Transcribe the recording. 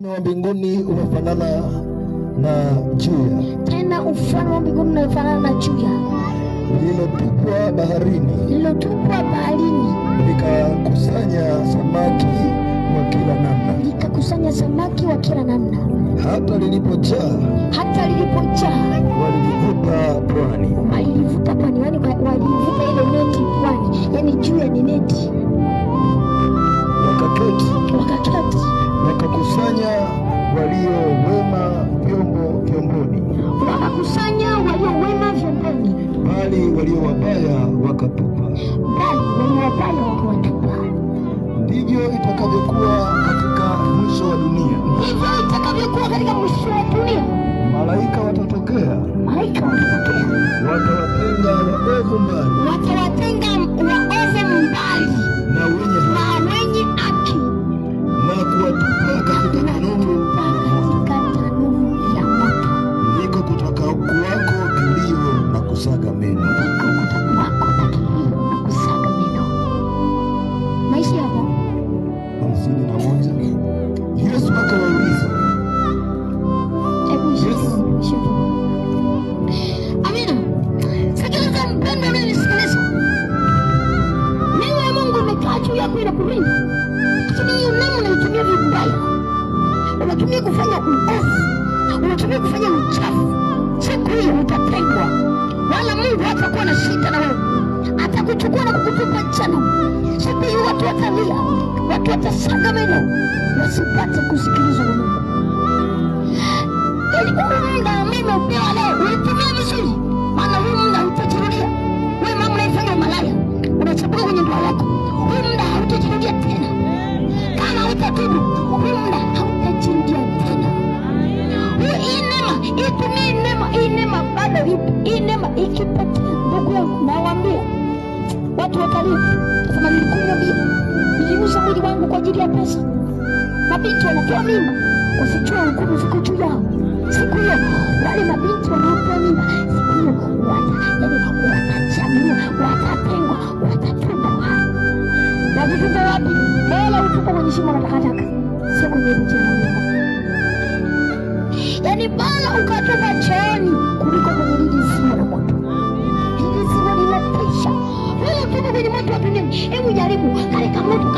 wa mbinguni umefanana na juya, tena ufalme wa mbinguni umefanana na juya lililotupwa baharini, likakusanya samaki wa kila namna, hata lilipojaa walilivuta pwani, yani walivuta ile neti pwani, yani juya ni neti. Wakaketi wakakusanya walio wema vyomboni, bali walio wabaya wakatupa. Ndivyo itakavyokuwa katika mwisho wa dunia. Malaika watatokea, watawatenga waovu mbali na wenye haki, na kuwatupa katika tanuru ya moto. Ndiko kutakakuwako kilio na kusaga meno. Maisha yako 51. Yesu akawauliza, amina. Sikiliza mpendwa, unanisikiliza. Neema ya Mungu imekaa juu yako inakulinda. Lakini hiyo neema unaitumia vibaya. Unatumia kufanya uovu, unatumia kufanya uchafu. Siku hiyo utatengwa. Wala Mungu hatakuwa na shida na wewe. Atakuchukua na kukutupa jehanamu. Siku hiyo watu watalia, watu watasaga meno, wasipate kusikilizwa na Mungu. Ili muda mimi upewa leo uitumia vizuri, maana huu muda hautajirudia. Wewe mama unaifanya malaya, unachagua kwenye ndoa yako, huu muda hautajirudia tena. Kama hutatubu, huu muda hautajirudia tena. Hii neema, itumie neema, hii neema bado ipo. Hii neema ikipotea, ndugu yangu, nawaambia watu watalia. Kama nilikunywa bia, niliuza mwili wangu kwa ajili ya pesa. Mabinti wanatoa mimba, wasichua hukumu ziko juu yao. Siku hiyo wale mabinti wanaotoa mimba, siku hiyo watachaguliwa, watatengwa, watatupwa. Watatupa wapi? Bora utupa kwenye shimo la takataka, sio kwenye jehanamu. Yani bora ukatupa chooni kuliko kwenye lile ziwa la moto. Lile ziwa linatisha. Wewe utupa kwenye moto wa dunia. Hebu jaribu kale kamoto